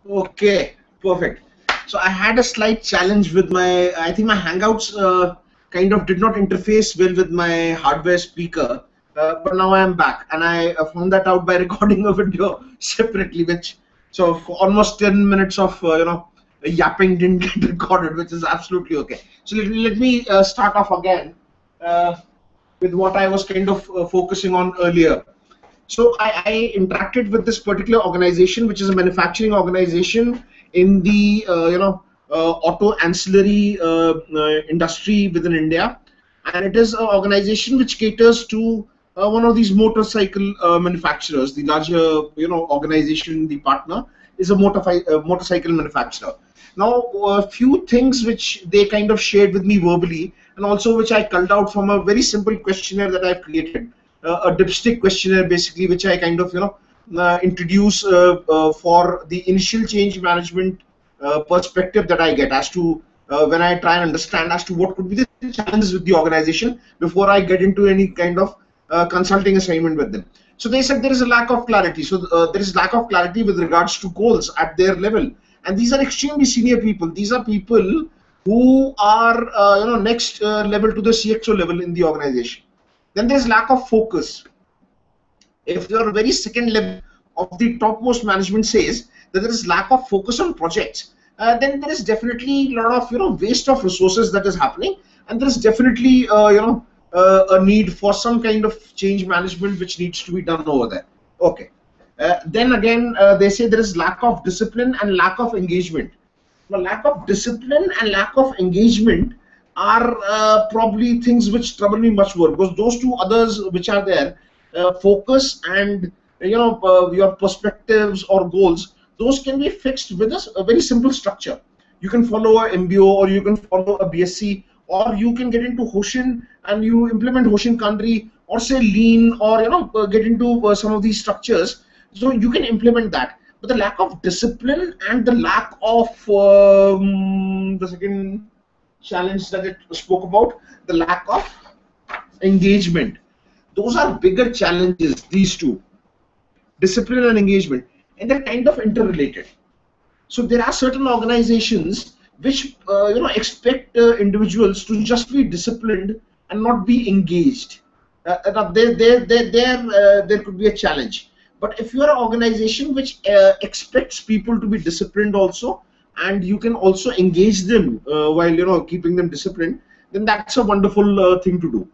Okay, perfect. So I had a slight challenge with my, I think my Hangouts kind of did not interface well with my hardware speaker, but now I am back, and I found that out by recording a video separately, which so for almost 10 minutes of yapping didn't get recorded, which is absolutely okay. So let me start off again uh, with what I was kind of focusing on earlier. So I interacted with this particular organization, which is a manufacturing organization in the auto ancillary industry within India, and it is an organization which caters to one of these motorcycle manufacturers. The larger organization, the partner, is a motorcycle manufacturer. Now, a few things which they kind of shared with me verbally, and also which I culled out from a very simple questionnaire that I've created, a dipstick questionnaire, basically, which I kind of introduce for the initial change management perspective that I get as to when I try and understand as to what could be the challenges with the organization before I get into any kind of consulting assignment with them. So they said there is a lack of clarity. So there is lack of clarity with regards to goals at their level, and these are extremely senior people. These are people who are next level to the CXO level in the organization. Then there's lack of focus. If you're very second level of the topmost management says that there is lack of focus on projects, then there is definitely a lot of waste of resources that is happening, and there is definitely a need for some kind of change management which needs to be done over there. Okay. Then again, they say there is lack of discipline and lack of engagement. Now, lack of discipline and lack of engagement are probably things which trouble me much more, because those two others which are there, focus and your perspectives or goals, those can be fixed with a very simple structure. You can follow a MBO, or you can follow a BSc, or you can get into Hoshin and you implement Hoshin Kanri, or say Lean, or get into some of these structures. So you can implement that. But the lack of discipline and the lack of the second challenge that it spoke about, the lack of engagement, those are bigger challenges, these two, discipline and engagement, and they're kind of interrelated. So there are certain organizations which expect individuals to just be disciplined and not be engaged. There could be a challenge. But if you are an organization which expects people to be disciplined also, and you can also engage them while keeping them disciplined, then that's a wonderful thing to do.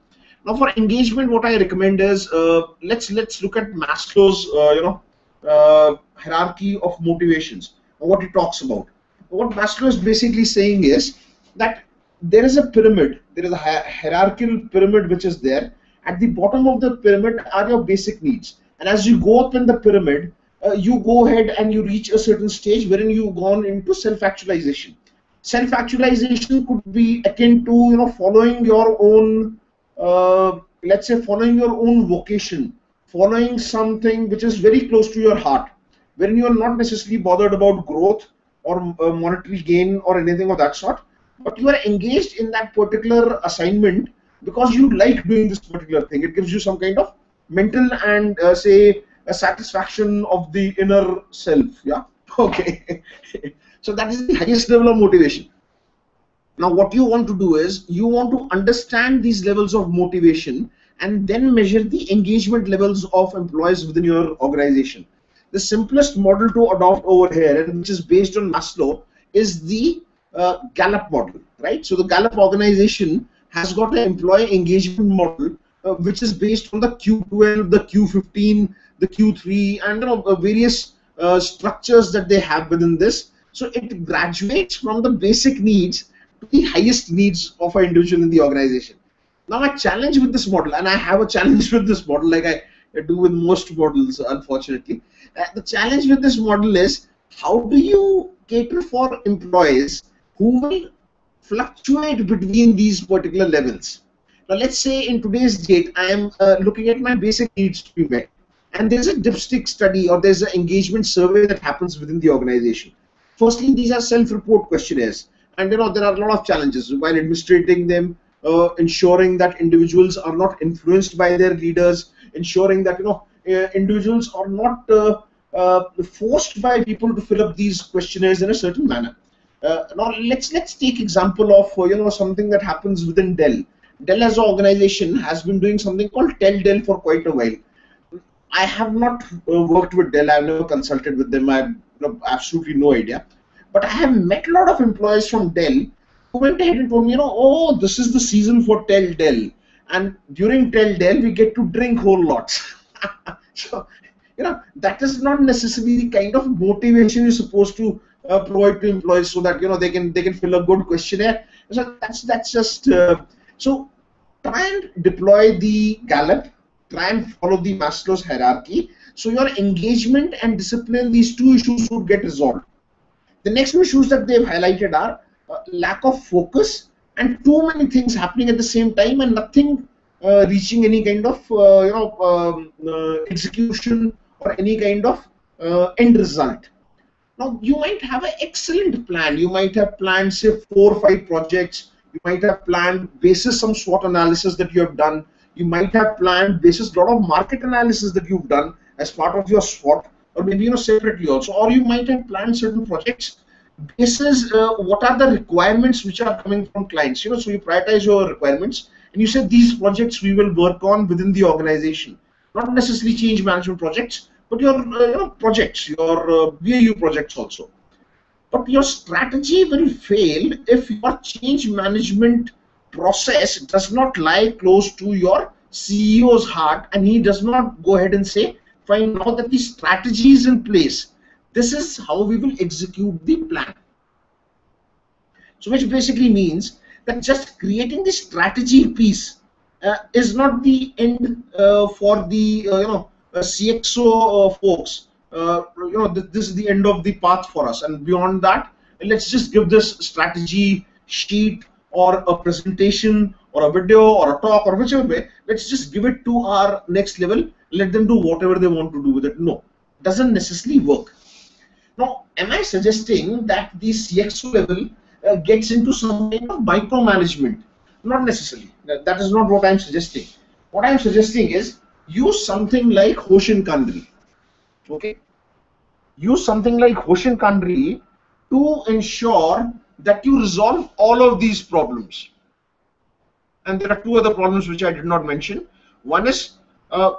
Now, for engagement, what I recommend is let's look at Maslow's hierarchy of motivations, or what he talks about. What Maslow is basically saying is that there is a pyramid, there is a hierarchical pyramid which is there. At the bottom of the pyramid are your basic needs, and as you go up in the pyramid, you go ahead and you reach a certain stage wherein you've gone into self-actualization. Self-actualization could be akin to following your own, let's say, following your own vocation, following something which is very close to your heart, wherein you are not necessarily bothered about growth or monetary gain or anything of that sort, but you are engaged in that particular assignment because you like doing this particular thing. It gives you some kind of mental and say a satisfaction of the inner self. Yeah. Okay. So that is the highest level of motivation. Now, what you want to do is you want to understand these levels of motivation and then measure the engagement levels of employees within your organization. The simplest model to adopt over here, and which is based on Maslow, is the Gallup model, right? So the Gallup organization has got an employee engagement model which is based on the Q12, the Q15, the Q3, and various structures that they have within this. So it graduates from the basic needs to the highest needs of an individual in the organization. Now, a challenge with this model, and I have a challenge with this model, like I do with most models, unfortunately. The challenge with this model is, how do you cater for employees who will fluctuate between these particular levels? Now, let's say in today's date, I am looking at my basic needs to be met, and there's a dipstick study or there's an engagement survey that happens within the organization. Firstly, these are self-report questionnaires, and there are a lot of challenges while administrating them, ensuring that individuals are not influenced by their leaders, ensuring that individuals are not forced by people to fill up these questionnaires in a certain manner. Now let's take example of something that happens within Dell. Dell as an organization has been doing something called Tell Dell for quite a while. I have not worked with Dell. I've never consulted with them. I have absolutely no idea. But I have met a lot of employees from Dell who went ahead and told me, oh, this is the season for Tell Dell, and during Tell Dell we get to drink whole lots. So that is not necessarily the kind of motivation you're supposed to provide to employees, so that they can fill a good questionnaire. So that's just so try and deploy the Gallup. Try and follow the Maslow's hierarchy, so your engagement and discipline, these two issues would get resolved. The next two issues that they've highlighted are lack of focus and too many things happening at the same time and nothing reaching any kind of execution or any kind of end result. Now you might have an excellent plan. You might have planned say 4 or 5 projects. You might have planned basis some SWOT analysis that you have done. You might have planned basis a lot of market analysis that you've done as part of your SWOT, or maybe separately also, or you might have planned certain projects basis what are the requirements which are coming from clients. So you prioritize your requirements and you say these projects we will work on within the organization, not necessarily change management projects, but your projects, your BAU projects also. But your strategy will fail if your change management process does not lie close to your CEO's heart and he does not go ahead and say, fine, now that the strategy is in place, this is how we will execute the plan. So which basically means that just creating the strategy piece is not the end for the CXO folks. This is the end of the path for us, and beyond that, let's just give this strategy sheet or a presentation or a video or a talk or whichever way, let's just give it to our next level, let them do whatever they want to do with it. No, doesn't necessarily work. Now, am I suggesting that the CXO level gets into some kind of micromanagement? Not necessarily. That is not what I'm suggesting. What I'm suggesting is use something like Hoshin Kanri. Okay? Use something like Hoshin Kanri to ensure that you resolve all of these problems. And there are 2 other problems which I did not mention. One is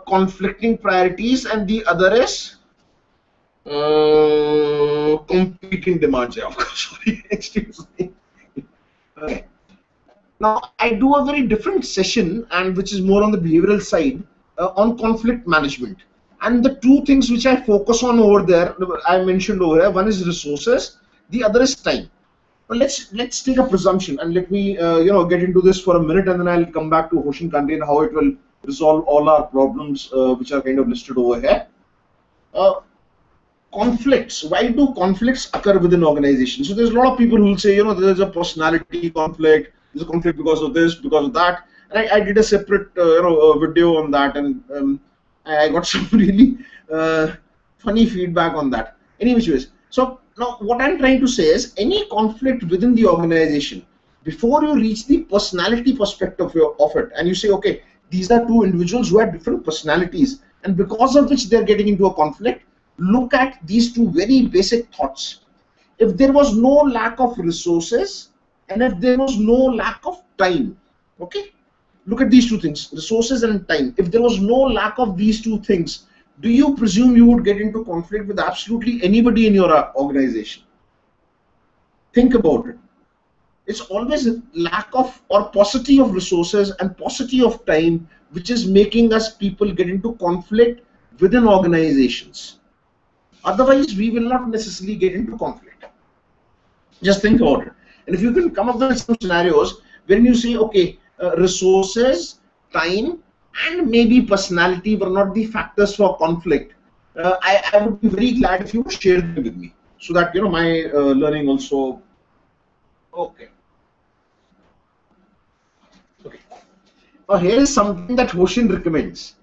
conflicting priorities, and the other is competing demands. Of course, sorry, excuse me. Okay. Now, I do a very different session, and which is more on the behavioral side, on conflict management. And the 2 things which I focus on over there, I mentioned over here, one is resources, the other is time. But let's take a presumption, and let me get into this for a minute, and then I'll come back to Hoshin Kanri and how it will resolve all our problems which are kind of listed over here. Conflicts. Why do conflicts occur within organizations? So there's a lot of people who will say, there's a personality conflict, there's a conflict because of this, because of that. And I did a separate video on that, and I got some really funny feedback on that. Any which ways. So now what I'm trying to say is any conflict within the organization, before you reach the personality perspective of it, and you say, okay, these are 2 individuals who have different personalities, and because of which they're getting into a conflict, look at these 2 very basic thoughts. If there was no lack of resources, and if there was no lack of time, okay, look at these 2 things, resources and time. If there was no lack of these 2 things, do you presume you would get into conflict with absolutely anybody in your organization? Think about it. It's always a lack of or paucity of resources and paucity of time which is making us people get into conflict within organizations. Otherwise, we will not necessarily get into conflict. Just think about it. And if you can come up with some scenarios when you say, okay, resources, time, and maybe personality were not the factors for conflict, I would be very glad if you share them with me, so that my learning also. Okay. Now here is something that Hoshin recommends.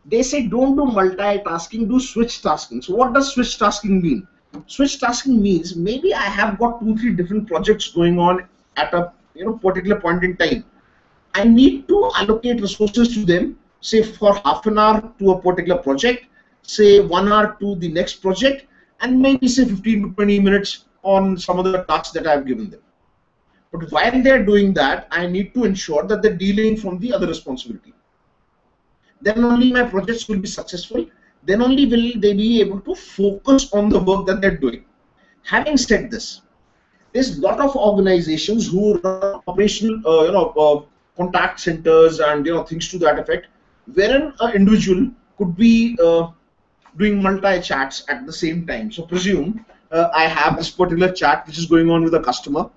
They say don't do multitasking, do switch tasking. So what does switch tasking mean? Switch tasking means maybe I have got 2-3 different projects going on at a particular point in time. I need to allocate resources to them, say for half an hour to a particular project, say 1 hour to the next project, and maybe say 15 to 20 minutes on some of the tasks that I've given them. But while they're doing that, I need to ensure that they're dealing from the other responsibility. Then only my projects will be successful. Then only will they be able to focus on the work that they're doing. Having said this, there's a lot of organizations who run operational, contact centers and things to that effect, wherein an individual could be doing multi-chats at the same time. So presume I have this particular chat which is going on with a customer,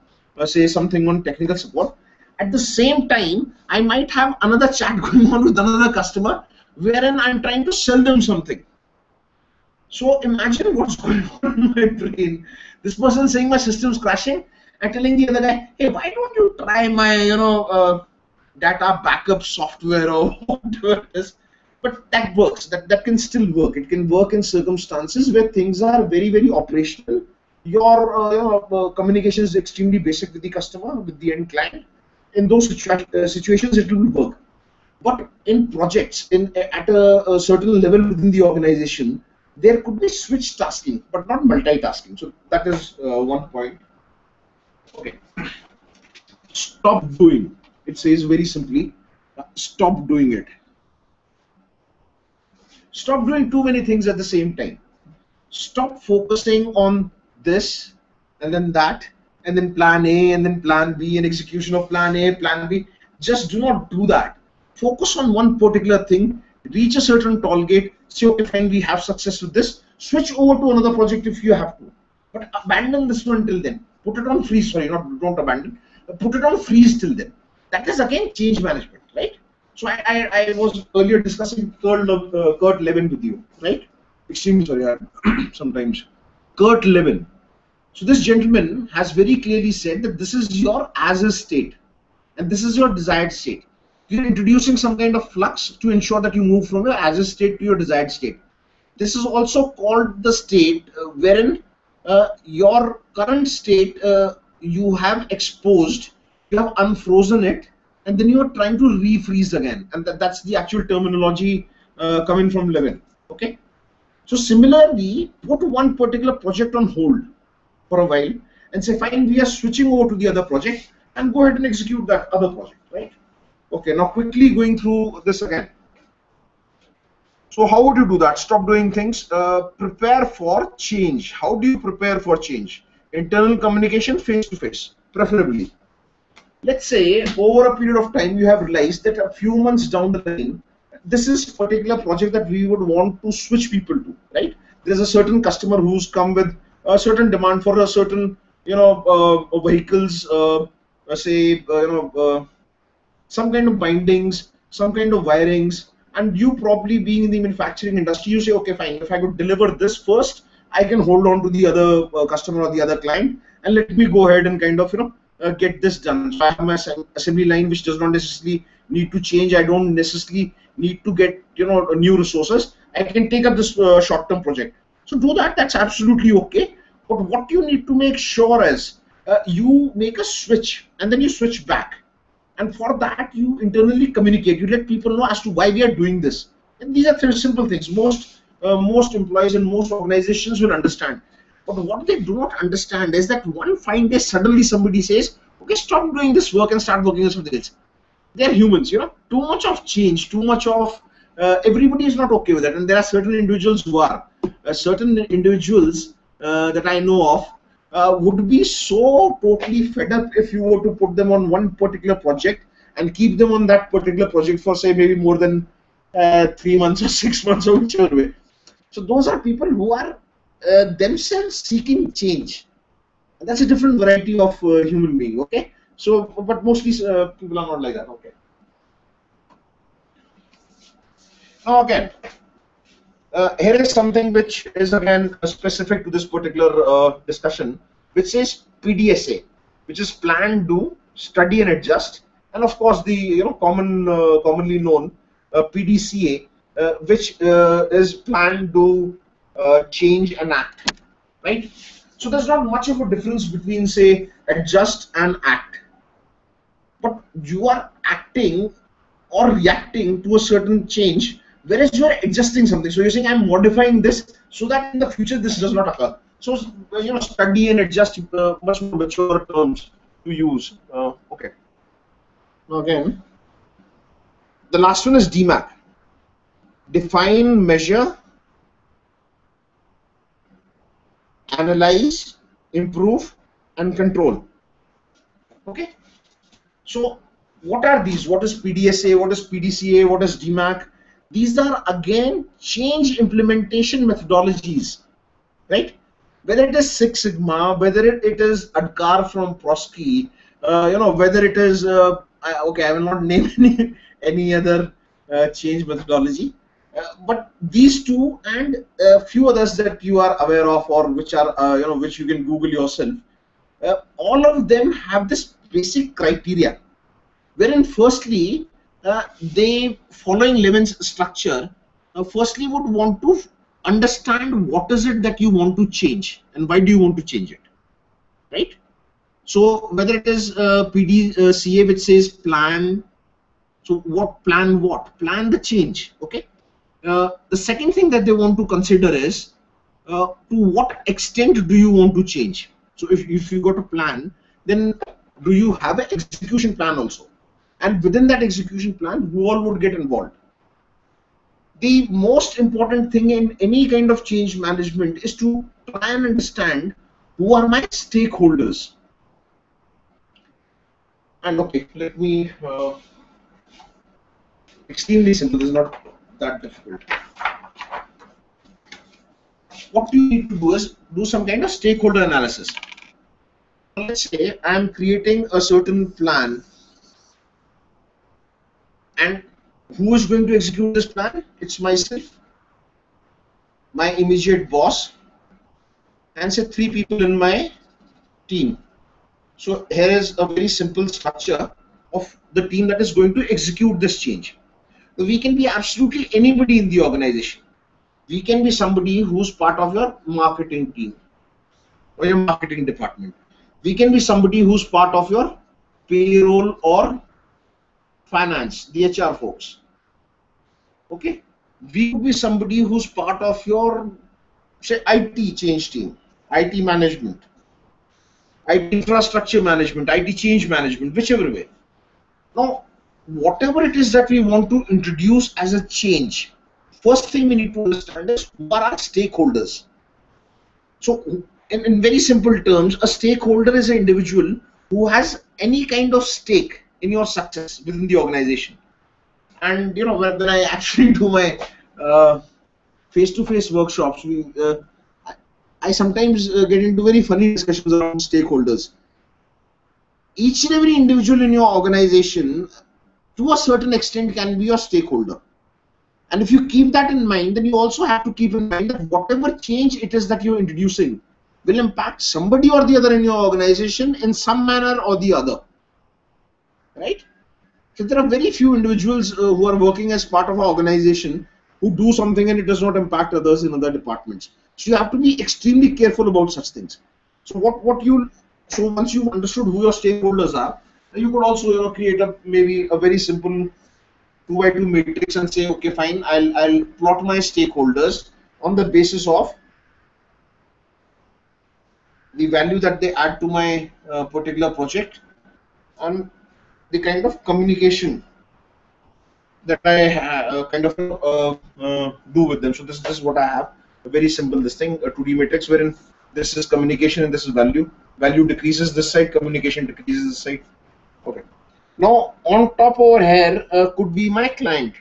say something on technical support. At the same time, I might have another chat going on with another customer, wherein I'm trying to sell them something. So imagine what's going on in my brain. This person saying my system's crashing, and telling the other guy, hey, why don't you try my data backup software or whatever it is. But that works. That can still work. It can work in circumstances where things are very, very operational. Your communication is extremely basic with the customer, with the end client. In those situations, it will work. But in projects, at a certain level within the organization, there could be switch tasking, but not multitasking. So that is one point. Okay. Stop doing. It says very simply, stop doing it. Stop doing too many things at the same time. Stop focusing on this and then that, and then plan A and then plan B and execution of plan A, plan B. Just do not do that. Focus on one particular thing, reach a certain target, say, okay, fine, we have success with this, switch over to another project if you have to. But abandon this one till then. Put it on freeze, sorry, don't abandon. Put it on freeze till then. That is again change management, right? So I was earlier discussing Kurt Levin with you, right? Extremely sorry, sometimes. Kurt Levin. So this gentleman has very clearly said that this is your as-is state and this is your desired state. You're introducing some kind of flux to ensure that you move from your as-is state to your desired state. This is also called the state wherein your current state you have exposed, you have unfrozen it, and then you are trying to refreeze again. And that's the actual terminology coming from Levin. Okay. So similarly, put one particular project on hold for a while and say, fine, we are switching over to the other project, and go ahead and execute that other project, right? Okay, now quickly going through this again. So how would you do that? Stop doing things. Prepare for change. How do you prepare for change? Internal communication, face-to-face, preferably. Let's say over a period of time you have realized that a few months down the line, this is a particular project that we would want to switch people to, right? There's a certain customer who's come with a certain demand for a certain, vehicles, some kind of bindings, some kind of wirings, and you probably being in the manufacturing industry, you say, okay, fine, if I could deliver this first, I can hold on to the other customer or the other client, and let me go ahead and kind of, get this done. So I have my assembly line which does not necessarily need to change. I don't necessarily need to get, new resources. I can take up this short-term project. So do that. That's absolutely okay. But what you need to make sure is you make a switch and then you switch back. And for that, you internally communicate. You let people know as to why we are doing this. And these are simple things. Most employees and most organizations will understand. But what they do not understand is that one fine day suddenly somebody says, okay, stop doing this work and start working on something else. They're humans, Too much of change, too much of everybody is not okay with it. And there are certain individuals who are. Certain individuals that I know of would be so totally fed up if you were to put them on one particular project and keep them on that particular project for say maybe more than 3 months or 6 months or whichever way. So those are people who are themselves seeking change. And that's a different variety of human being. Okay. So, but mostly people are not like that. Okay. Now again, here is something which is again specific to this particular discussion, which says PDSA, which is plan, do, study, and adjust, and of course the commonly known PDCA, which is plan, do, change, and act. Right. So there's not much of a difference between say adjust and act, but you are acting or reacting to a certain change whereas you are adjusting something. So you're saying I'm modifying this so that in the future this does not occur. So study and adjust, much more mature terms to use. Okay. Now again, the last one is DMAC. Define, measure, analyze, improve, and control. Okay. So what are these? What is PDSA? What is PDCA? What is DMAC? These are again change implementation methodologies, right? Whether it is Six Sigma, whether it is Adkar from Prosky, whether it is okay, I will not name any other change methodology, but these two and a few others that you are aware of, or which are which you can Google yourself. All of them have this basic criteria, wherein firstly they, following Levin's structure, firstly would want to understand what is it that you want to change and why do you want to change it, right? So whether it is PDCA which says plan, so what plan, plan the change, okay? The second thing that they want to consider is to what extent do you want to change. So if you got a plan, then do you have an execution plan also? And within that execution plan, who all would get involved? The most important thing in any kind of change management is to try and understand who are my stakeholders. And okay, let me, extremely simple, this is not that difficult. What you need to do is do some kind of stakeholder analysis. Let's say I'm creating a certain plan, and who is going to execute this plan? It's myself, my immediate boss, and say 3 people in my team. So here is a very simple structure of the team that is going to execute this change. We can be absolutely anybody in the organization. We can be somebody who's part of your marketing team or your marketing department. We can be somebody who's part of your payroll or finance, the HR folks. Okay, we could be somebody who's part of your, say, IT change team, IT management, IT infrastructure management, IT change management, whichever way. Now, whatever it is that we want to introduce as a change, first thing we need to understand is who are our stakeholders. So, in very simple terms, a stakeholder is an individual who has any kind of stake in your success within the organization. And when I actually do my face-to-face workshops, I sometimes get into very funny discussions around stakeholders. Each and every individual in your organization, to a certain extent, can be your stakeholder. And if you keep that in mind, then you also have to keep in mind that whatever change it is that you're introducing will impact somebody or the other in your organization in some manner or the other, right? So there are very few individuals who are working as part of an organization who do something and it does not impact others in other departments. So you have to be extremely careful about such things. So so once you've understood who your stakeholders are, you could also create maybe a very simple 2x2 matrix and say, okay, fine, I'll plot my stakeholders on the basis of the value that they add to my particular project and the kind of communication that I do with them. So this is what I have, a very simple this thing, a 2D matrix wherein this is communication and this is value. Value decreases this side, communication decreases this side. Okay. Now on top over here could be my client.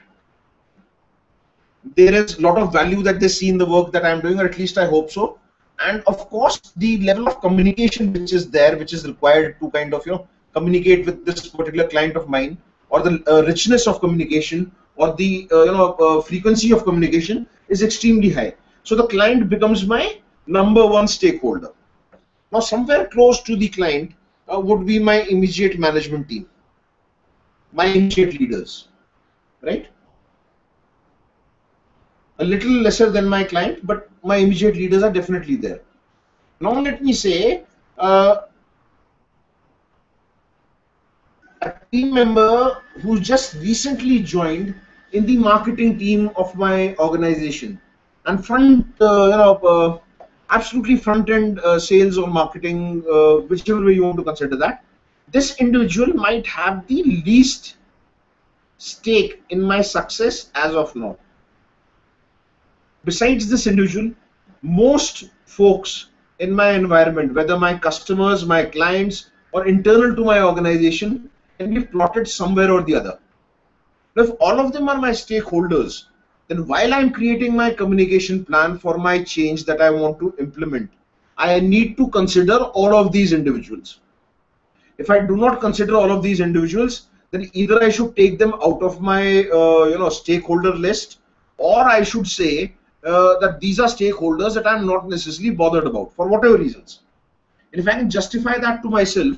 There is a lot of value that they see in the work that I'm doing, or at least I hope so. And of course, the level of communication which is there, which is required to kind of communicate with this particular client of mine, or the richness of communication, or the frequency of communication is extremely high. So the client becomes my #1 stakeholder. Now somewhere close to the client would be my immediate management team, my immediate leaders, right? A little lesser than my client, but my immediate leaders are definitely there. Now let me say a team member who just recently joined in the marketing team of my organization, and absolutely front end sales or marketing, whichever way you want to consider that, this individual might have the least stake in my success as of now. Besides this individual, most folks in my environment, whether my customers, my clients, or internal to my organization, can be plotted somewhere or the other. Now, if all of them are my stakeholders, then while I'm creating my communication plan for my change that I want to implement, I need to consider all of these individuals. If I do not consider all of these individuals, then either I should take them out of my stakeholder list, or I should say that these are stakeholders that I'm not necessarily bothered about for whatever reasons. And if I can justify that to myself,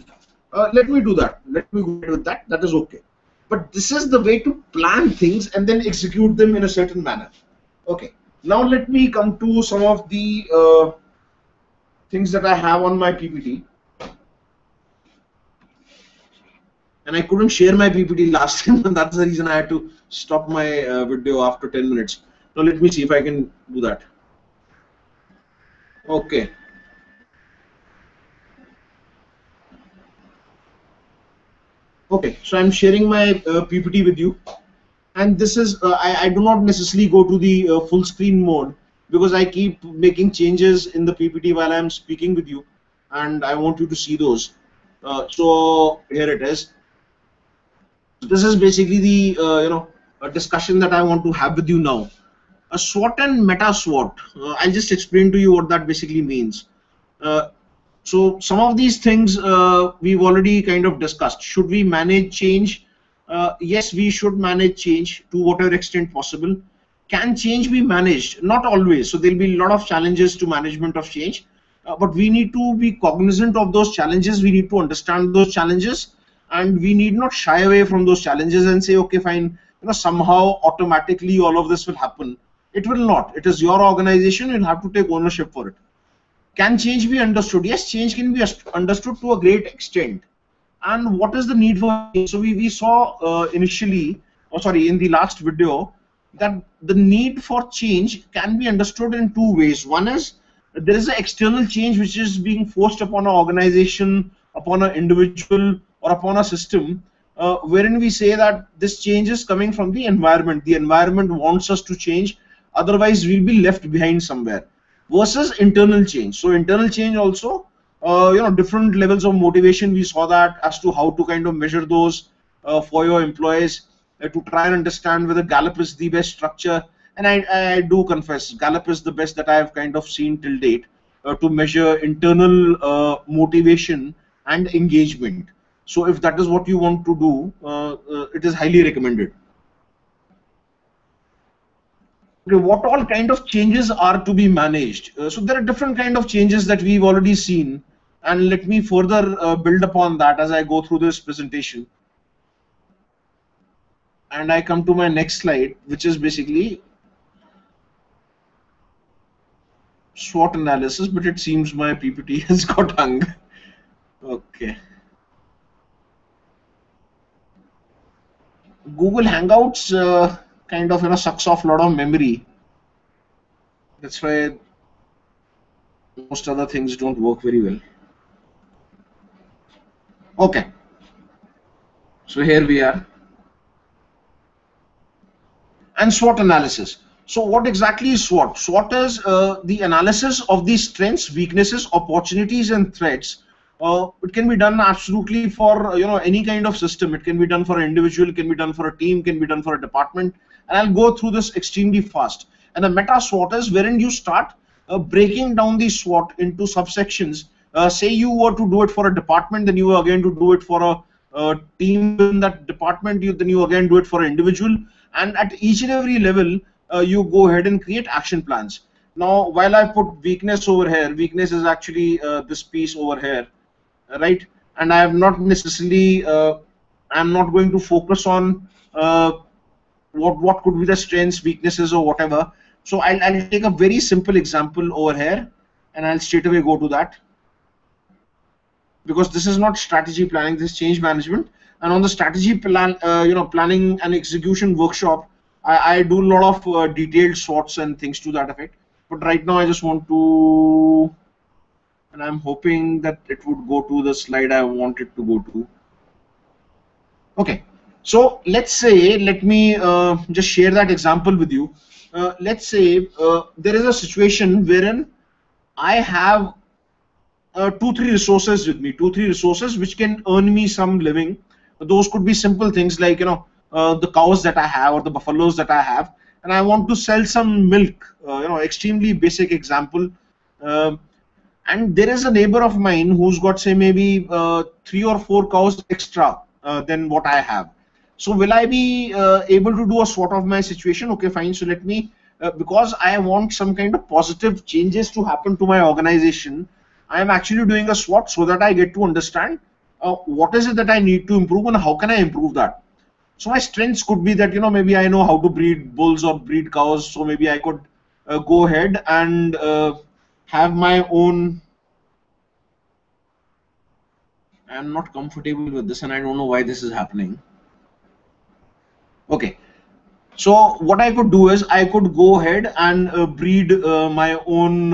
let me do that. Let me go ahead with that. That is okay. But this is the way to plan things and then execute them in a certain manner. Okay. Now let me come to some of the things that I have on my PPT. And I couldn't share my PPT last time, and that's the reason I had to stop my video after 10 minutes. Now let me see if I can do that. Okay. Okay, so I'm sharing my PPT with you, and this is I do not necessarily go to the full screen mode because I keep making changes in the PPT while I'm speaking with you, and I want you to see those. So here it is. This is basically the a discussion that I want to have with you now. A SWOT and meta SWOT. I'll just explain to you what that basically means. So some of these things we've already kind of discussed. Should we manage change? Yes, we should manage change to whatever extent possible. Can change be managed? Not always. So there'll be a lot of challenges to management of change, but we need to be cognizant of those challenges. We need to understand those challenges, and we need not shy away from those challenges and say, okay, fine, somehow automatically all of this will happen. It will not. It is your organization. You'll have to take ownership for it. Can change be understood? Yes, change can be understood to a great extent. And what is the need for change? So we saw initially, in the last video, that the need for change can be understood in two ways. One is there is an external change which is being forced upon an organization, upon an individual, or upon a system, wherein we say that this change is coming from the environment. The environment wants us to change, otherwise we'll be left behind somewhere. Versus internal change. So internal change also, different levels of motivation. We saw that as to how to kind of measure those for your employees, to try and understand whether Gallup is the best structure. And I do confess, Gallup is the best that I have kind of seen till date to measure internal motivation and engagement. So if that is what you want to do, it is highly recommended. Okay, what all kind of changes are to be managed? So there are different kind of changes that we've already seen, and let me further build upon that as I go through this presentation. And I come to my next slide, which is basically SWOT analysis, but it seems my PPT has got hung. Okay. Google Hangouts kind of sucks off a lot of memory. That's why most other things don't work very well. Okay, so here we are. And SWOT analysis. So what exactly is SWOT? SWOT is the analysis of the strengths, weaknesses, opportunities, and threats. It can be done absolutely for any kind of system. It can be done for an individual, it can be done for a team, can be done for a department. And I'll go through this extrememely fast. And a meta SWOT is wherein you start breaking down the SWOT into subsections. Say you were to do it for a department, then you were again to do it for a team in that department. Then you again do it for an individual. And at each and every level, you go ahead and create action plans. Now, while I put weakness over here, weakness is actually this piece over here, right? And I have not necessarily, I'm not going to focus on what could be the strengths, weaknesses, or whatever. So I'll take a very simple example over here, and I'll straight away go to that, because this is not strategy planning, this is change management. And on the strategy plan, planning and execution workshop, I do a lot of detailed SWOTs and things to that effect. But right now I just want to, and I'm hoping that it would go to the slide I want it to go to. Okay, so let's say, let me just share that example with you. Let's say there is a situation wherein I have three resources with me, three resources which can earn me some living. Those could be simple things like, the cows that I have or the buffaloes that I have, and I want to sell some milk. Extremely basic example. Um and there is a neighbor of mine who's got, say, maybe 3 or 4 cows extra than what I have. So will I be able to do a SWOT of my situation? Okay, fine. So let me, because I want some kind of positive changes to happen to my organization, I am actually doing a SWOT so that I get to understand what is it that I need to improve and how can I improve that. So my strengths could be that, maybe I know how to breed bulls or breed cows, so maybe I could go ahead and have my own. I'm not comfortable with this and I don't know why this is happening. Okay, so what I could do is I could go ahead and breed my own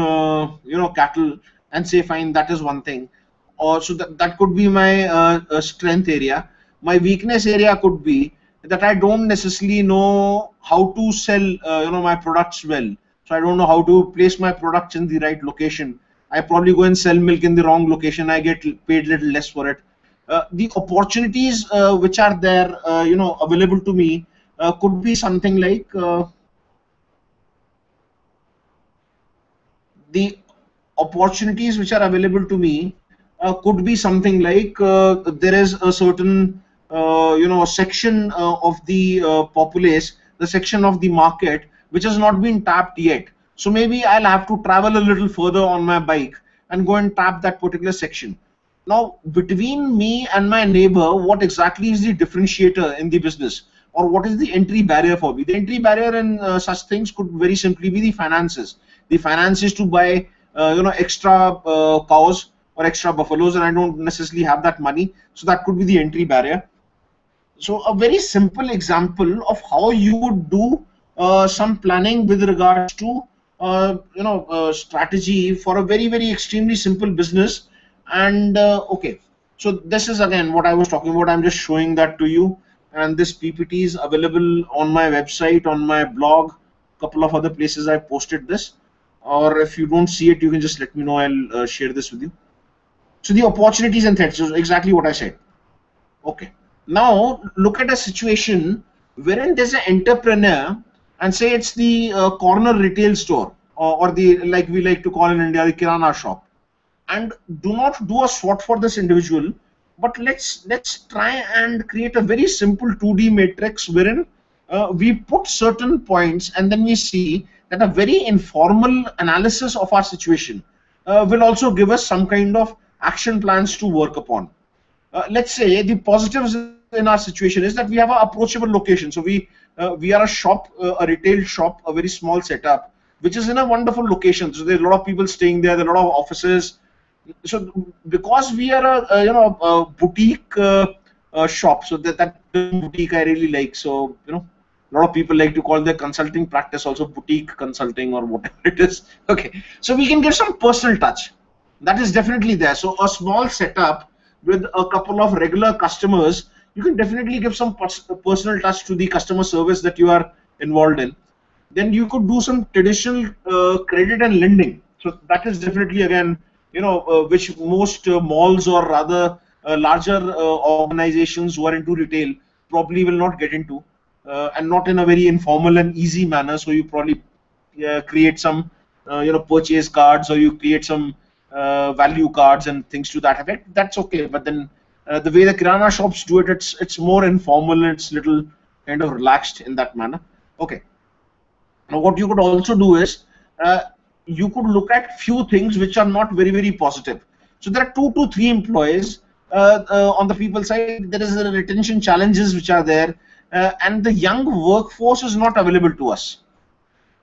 cattle, and say fine, that is one thing. Or so that could be my strength area. My weakness area could be that I don't necessarily know how to sell my products well. So I don't know how to place my products in the right location. I probably go and sell milk in the wrong location. I get paid little less for it. The opportunities which are there, available to me, could be something like, the opportunities which are available to me could be something like, there is a certain section of the populace, the section of the market which has not been tapped yet. So maybe I'll have to travel a little further on my bike and go and tap that particular section. Now, between me and my neighbor, what exactly is the differentiator in the business, or what is the entry barrier for me? The entry barrier in such things could very simply be the finances. The finances to buy, extra cows or extra buffaloes, and I don't necessarily have that money, so that could be the entry barrier. So a very simple example of how you would do some planning with regards to strategy for a very extremely simple business. And okay, so this is again what I was talking about. I'm just showing that to you, and this PPT is available on my website, on my blog, couple of other places I posted this. Or if you don't see it, you can just let me know. I'll share this with you. So the opportunities and threats is exactly what I said. Okay. Now look at a situation wherein there's an entrepreneur, and say it's the corner retail store, or the, like we like to call in India, the kirana shop. And do not do a SWOT for this individual, but let's try and create a very simple 2D matrix wherein we put certain points, and then we see that a very informal analysis of our situation will also give us some kind of action plans to work upon. Let's say the positives in our situation is that we have an approachable location. So we are a shop, a retail shop, a very small setup, which is in a wonderful location. So there are a lot of people staying there. There are a lot of offices. So because we are a boutique shop, so that boutique I really like. So a lot of people like to call their consulting practice also boutique consulting or whatever it is. Okay, so we can give some personal touch. That is definitely there. So a small setup with a couple of regular customers, you can definitely give some personal touch to the customer service that you are involved in. Then you could do some traditional credit and lending. So that is definitely, again, which most malls, or rather larger organizations who are into retail, probably will not get into, and not in a very informal and easy manner. So you probably create some purchase cards, or you create some value cards and things to that effect. That's okay, but then the way the kirana shops do it, it's more informal, it's little kind of relaxed in that manner. Okay. Now what you could also do is, you could look at few things which are not very positive. So there are 2 to 3 employees on the people side. There is a retention challenges which are there, and the young workforce is not available to us.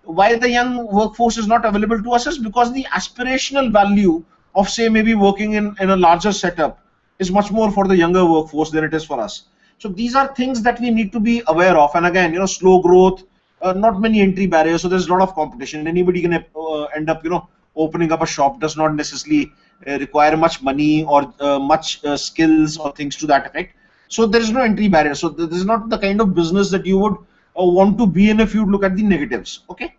Why the young workforce is not available to us is because the aspirational value of, say, maybe working in a larger setup is much more for the younger workforce than it is for us. So these are things that we need to be aware of. And again, slow growth, not many entry barriers, so there's a lot of competition. Anybody can end up, opening up a shop. Does not necessarily require much money or much skills or things to that effect. So there is no entry barrier. So this is not the kind of business that you would want to be in if you look at the negatives. Okay.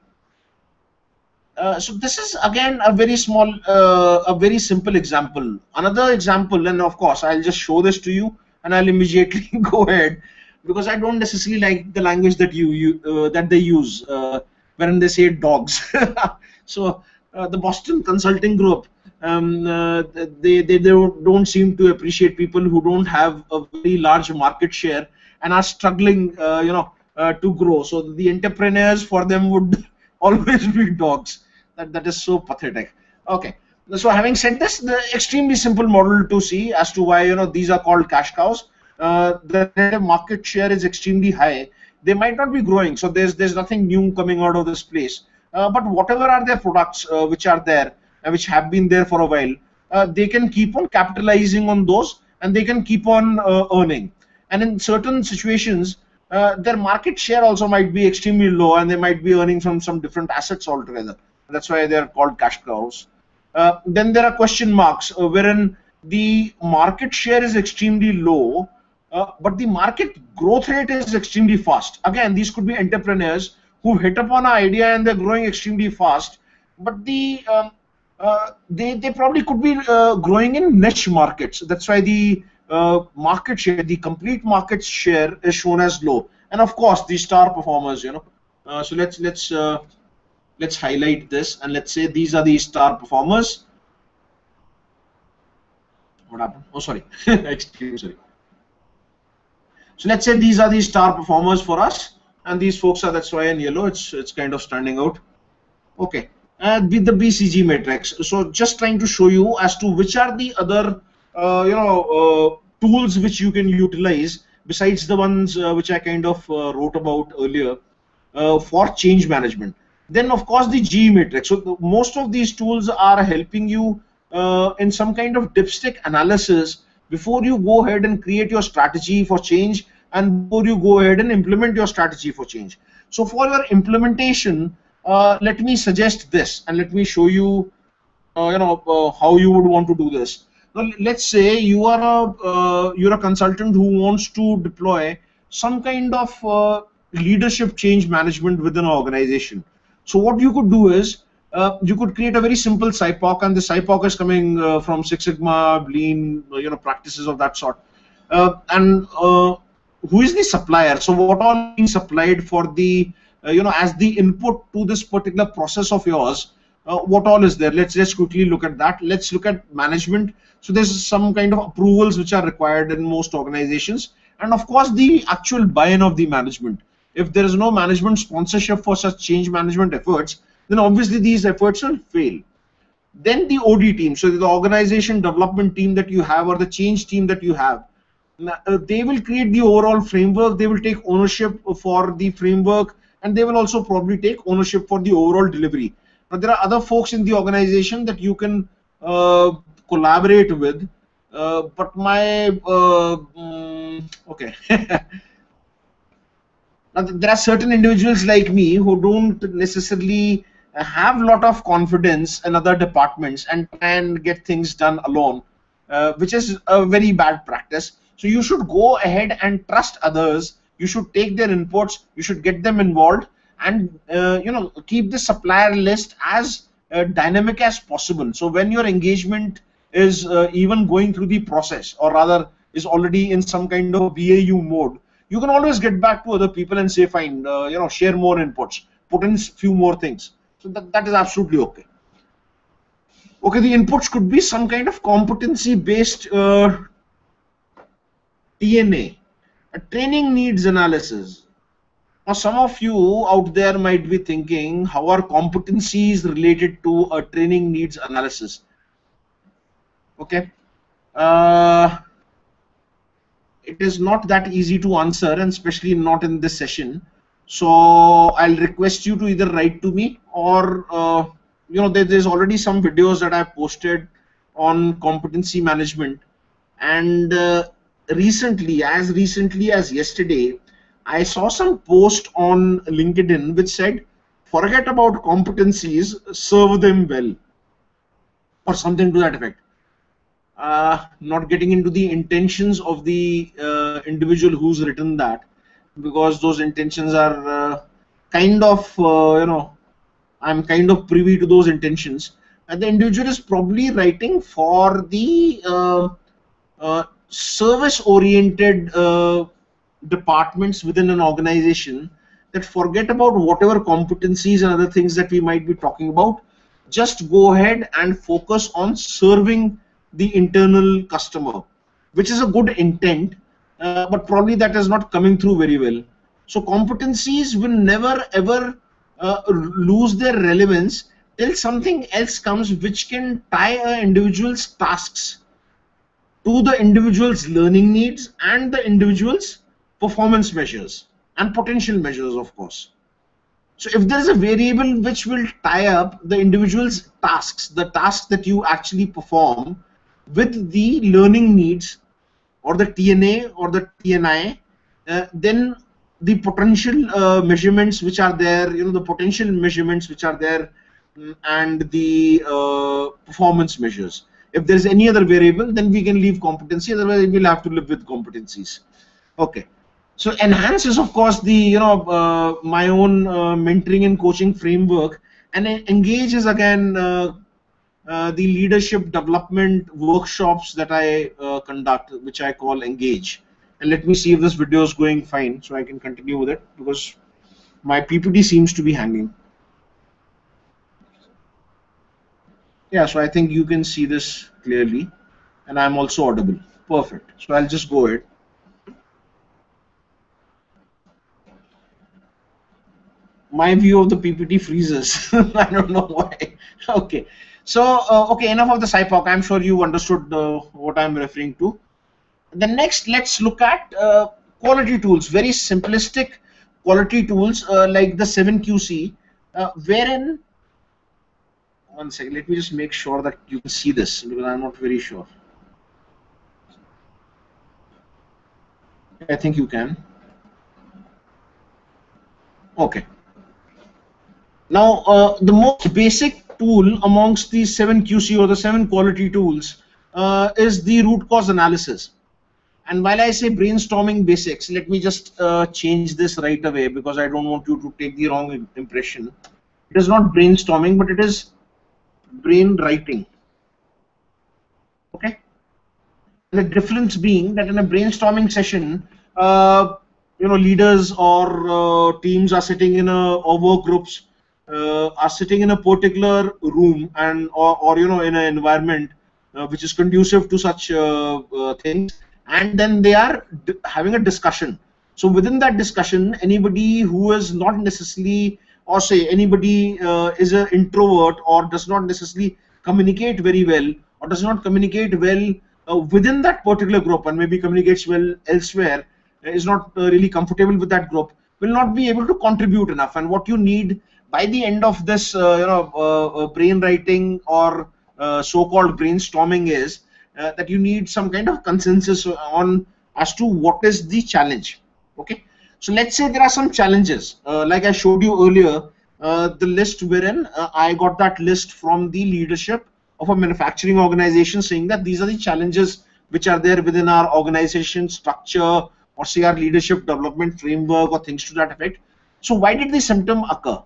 So this is again a very small, a very simple example. Another example, and of course I'll just show this to you, and I'll immediately go ahead, because I don't necessarily like the language that that they use when they say dogs. So the Boston Consulting Group, they don't seem to appreciate people who don't have a very large market share and are struggling, to grow. So the entrepreneurs for them would always be dogs. That is so pathetic. Okay. So having said this, the extremely simple model to see as to why these are called cash cows. The relative market share is extremely high. They might not be growing, so there's nothing new coming out of this place. But whatever are their products which are there and which have been there for a while, they can keep on capitalizing on those, and they can keep on earning. And in certain situations, their market share also might be extremely low, and they might be earning from some different assets altogether. That's why they are called cash cows. Then there are question marks, wherein the market share is extremely low, but the market growth rate is extremely fast. Again, these could be entrepreneurs who hit upon an idea and they're growing extremely fast, but they probably could be growing in niche markets. That's why the market share, the complete market share, is shown as low. And of course, the star performers, so let's highlight this, and let's say these are the star performers. What happened? Oh, sorry. Excuse me. So let's say these are the star performers for us, and these folks are, that's why in yellow it's kind of standing out. Okay. With the BCG matrix. So just trying to show you as to which are the other tools which you can utilize besides the ones which I kind of wrote about earlier for change management. Then of course the G matrix. So most of these tools are helping you in some kind of dipstick analysis before you go ahead and create your strategy for change, and before you go ahead and implement your strategy for change. So for your implementation, let me suggest this, and let me show you how you would want to do this. Now, let's say you are you're a consultant who wants to deploy some kind of leadership change management within an organization. So what you could do is you could create a very simple SIPOC, and the SIPOC is coming from Six Sigma, Lean, practices of that sort. And who is the supplier? So what all is being supplied for the as the input to this particular process of yours? What all is there? Let's just quickly look at that. Let's look at management. So there's some kind of approvals which are required in most organizations, and of course the actual buy-in of the management. If there is no management sponsorship for such change management efforts, then obviously these efforts will fail. Then the OD team, so the organization development team that you have, or the change team that you have, they will create the overall framework, they will take ownership for the framework, and they will also probably take ownership for the overall delivery. But there are other folks in the organization that you can collaborate with, but okay. Now, there are certain individuals like me who don't necessarily have a lot of confidence in other departments and can get things done alone, which is a very bad practice. So you should go ahead and trust others. You should take their inputs. You should get them involved, and keep the supplier list as dynamic as possible. So when your engagement is even going through the process, or rather is already in some kind of BAU mode, you can always get back to other people and say, fine, share more inputs, put in few more things. So that is absolutely okay. Okay, the inputs could be some kind of competency-based TNA, a training needs analysis. Now, some of you out there might be thinking, how are competencies related to a training needs analysis? Okay. It is not that easy to answer, and especially not in this session. So I'll request you to either write to me, or there's already some videos that I've posted on competency management, and recently as yesterday, I saw some post on LinkedIn which said, forget about competencies, serve them well, or something to that effect. Not getting into the intentions of the individual who's written that, because those intentions are kind of, I'm kind of privy to those intentions. And the individual is probably writing for the service-oriented departments within an organization, that forget about whatever competencies and other things that we might be talking about. Just go ahead and focus on serving the internal customer, which is a good intent, but probably that is not coming through very well. So competencies will never ever lose their relevance till something else comes which can tie an individual's tasks to the individual's learning needs and the individual's performance measures and potential measures, of course. So if there is a variable which will tie up the individual's tasks, the tasks that you actually perform, with the learning needs or the TNA or the TNI, then the potential measurements which are there, the potential measurements which are there, and the performance measures. If there is any other variable, then we can leave competency. Otherwise, we'll have to live with competencies. Okay. So enhance is, of course, the my own mentoring and coaching framework, and engage is again the leadership development workshops that I conduct, which I call engage. And let me see if this video is going fine, so I can continue with it, because my PPT seems to be hanging. Yeah, so I think you can see this clearly, and I'm also audible. Perfect. So I'll just go ahead. My view of the PPT freezes. I don't know why. Okay. So, okay, enough of the SIPOC. I'm sure you understood what I'm referring to. The next, let's look at quality tools, very simplistic quality tools like the 7QC, wherein, one second, let me just make sure that you can see this, because I'm not very sure. I think you can. Okay. Now, the most basic tool amongst the 7QC or the 7 quality tools is the root cause analysis. And while I say brainstorming basics, let me just change this right away, because I don't want you to take the wrong impression. It is not brainstorming, but it is brain writing. Okay. The difference being that in a brainstorming session, leaders or teams are sitting in or work groups are sitting in a particular room, and or in an environment which is conducive to such things, and then they are having a discussion. So within that discussion, anybody who is not necessarily, or say anybody is an introvert or does not necessarily communicate very well, or does not communicate well within that particular group, and maybe communicates well elsewhere, is not really comfortable with that group, will not be able to contribute enough. And what you need by the end of this brain writing or so-called brainstorming is that you need some kind of consensus on as to what is the challenge. Okay, so let's say there are some challenges like I showed you earlier, the list wherein I got that list from the leadership of a manufacturing organization, saying that these are the challenges which are there within our organization structure, or say our leadership development framework, or things to that effect. So why did the symptom occur?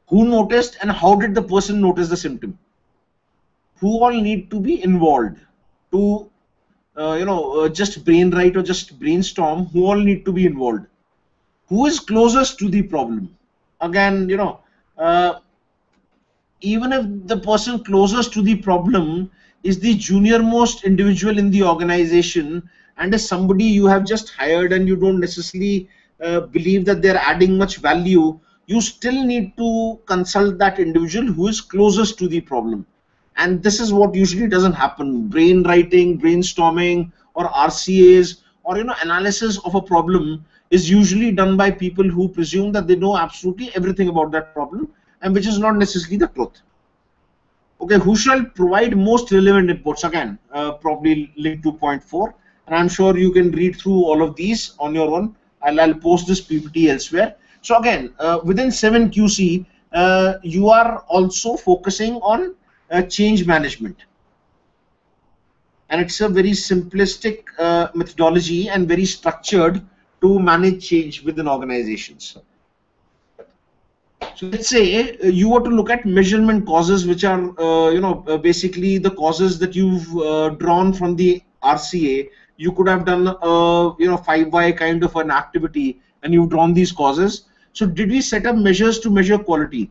Who noticed, and how did the person notice the symptom? Who all need to be involved to just brain write or just brainstorm? Who all need to be involved? Who is closest to the problem? Again, even if the person closest to the problem is the junior most individual in the organization, and is somebody you have just hired and you don't necessarily believe that they're adding much value, you still need to consult that individual who is closest to the problem. And this is what usually doesn't happen. Brain writing, brainstorming, or RCAs, or analysis of a problem is usually done by people who presume that they know absolutely everything about that problem, and which is not necessarily the truth. Okay, who shall provide most relevant inputs? Again, probably linked to point 4. and I'm sure you can read through all of these on your own. I'll post this PPT elsewhere. So again, within 7QC, you are also focusing on change management, and it's a very simplistic methodology and very structured to manage change within organizations. So let's say you were to look at measurement causes, which are basically the causes that you've drawn from the RCA. You could have done 5Y kind of an activity, and you've drawn these causes. So did we set up measures to measure quality?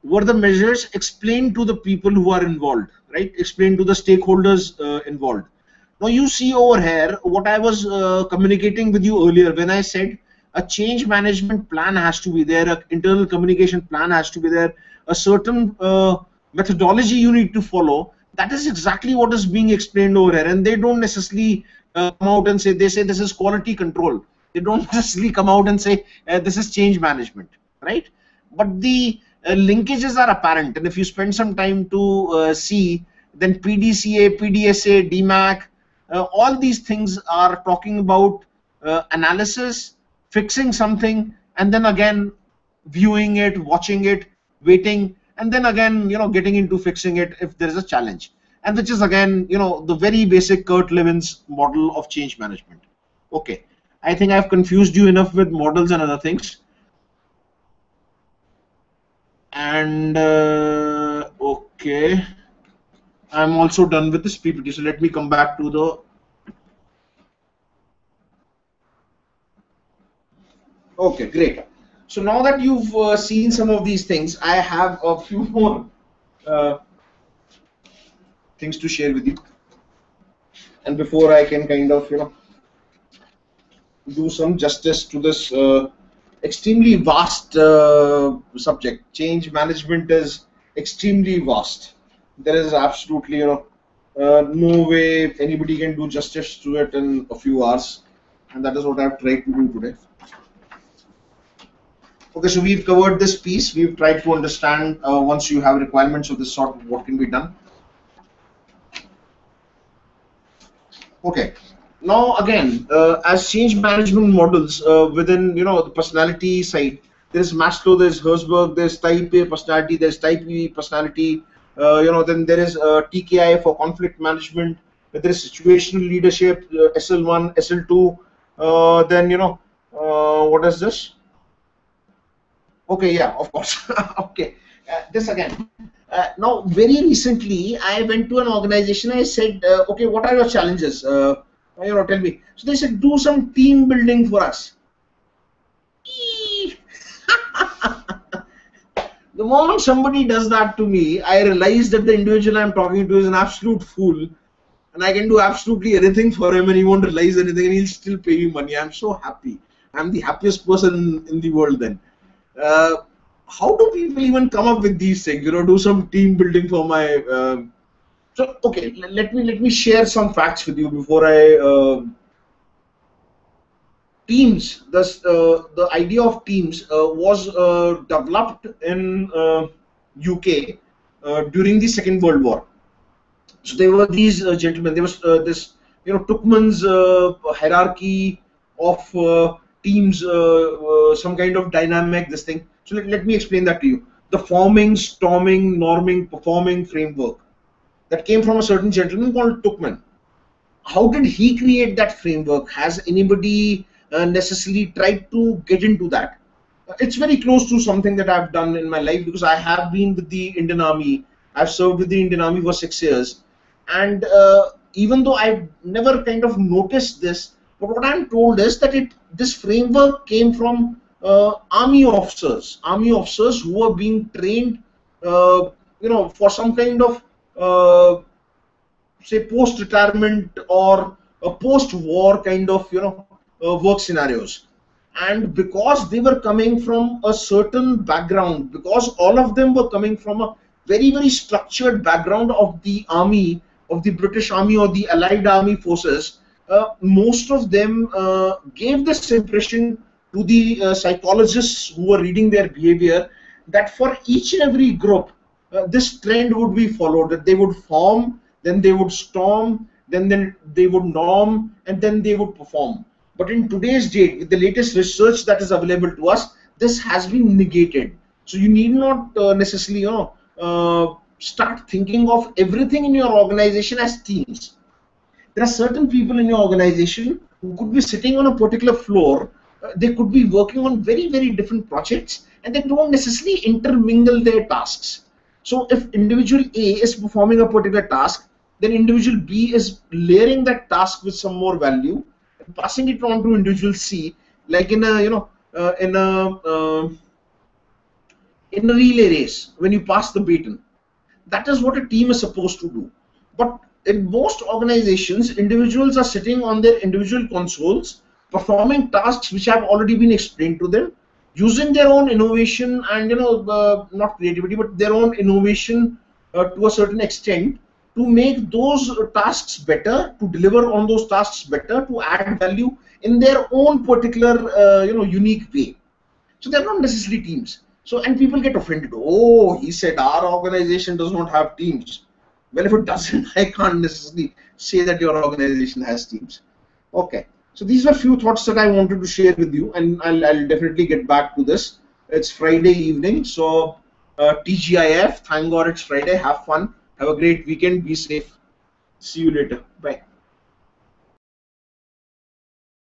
Were the measures explained to the people who are involved, right? Explained to the stakeholders involved. Now you see over here what I was communicating with you earlier when I said a change management plan has to be there, an internal communication plan has to be there, a certain methodology you need to follow. That is exactly what is being explained over here, and they don't necessarily come out and say, they say this is quality control. They don't necessarily come out and say this is change management, right? But the linkages are apparent, and if you spend some time to see, then PDCA, PDSA, DMAC, all these things are talking about analysis, fixing something, and then again viewing it, watching it, waiting, and then again getting into fixing it if there is a challenge. And which is again the very basic Kurt Levin's model of change management. Okay, I think I've confused you enough with models and other things. And okay, I'm also done with this PPT, so let me come back to the okay, great. So now that you've seen some of these things, I have a few more things to share with you. And before I can kind of do some justice to this extremely vast subject, change management is extremely vast. There is absolutely no way anybody can do justice to it in a few hours, and that is what I've tried to do today. Okay, so we've covered this piece. We've tried to understand once you have requirements of this sort, what can be done. Okay, now again, as change management models within the personality side, there's Maslow, there's Herzberg, there's Type A personality, there's Type B personality. Then there is TKI for conflict management. There is situational leadership, SL1, SL2. Then what is this? Okay, yeah, of course. Okay, this again. Now, very recently, I went to an organization. I said, okay, what are your challenges? Tell me. So they said, do some team building for us. The moment somebody does that to me, I realize that the individual I'm talking to is an absolute fool, and I can do absolutely anything for him, and he won't realize anything, and he'll still pay me money. I'm so happy. I'm the happiest person in the world then. How do people even come up with these things? Do some team building for my. So okay, let me share some facts with you before I. Teams. The idea of teams was developed in UK during the Second World War. So there were these gentlemen. There was this Tuchman's hierarchy of teams, some kind of dynamic, this thing. So let me explain that to you. The forming, storming, norming, performing framework that came from a certain gentleman called Tuchman. How did he create that framework? Has anybody necessarily tried to get into that? It's very close to something that I've done in my life, because I have been with the Indian Army. I've served with the Indian Army for 6 years. And even though I've never kind of noticed this, but what I'm told is that this framework came from army officers who were being trained, for some kind of, say, post-retirement or a post-war kind of, work scenarios. And because they were coming from a certain background, because all of them were coming from a very, very structured background of the army, of the British Army or the Allied Army forces, most of them gave this impression to the psychologists who were reading their behavior, that for each and every group, this trend would be followed, that they would form, then they would storm, then they would norm, and then they would perform. But in today's date, with the latest research that is available to us, this has been negated. So you need not necessarily, start thinking of everything in your organization as teams. There are certain people in your organization who could be sitting on a particular floor. They could be working on very, very different projects, and they don't necessarily intermingle their tasks. So if individual A is performing a particular task, then individual B is layering that task with some more value, passing it on to individual C, like in a, in a relay race when you pass the baton. That is what a team is supposed to do. But in most organizations, individuals are sitting on their individual consoles, performing tasks which have already been explained to them, using their own innovation and, not creativity, but their own innovation to a certain extent, to make those tasks better, to deliver on those tasks better, to add value in their own particular, unique way. So they're not necessarily teams. So, and people get offended. Oh, he said our organization does not have teams. Well, if it doesn't, I can't necessarily say that your organization has teams. Okay. So these were few thoughts that I wanted to share with you, and I'll definitely get back to this. It's Friday evening, so TGIF. Thank God it's Friday. Have fun. Have a great weekend. Be safe. See you later. Bye.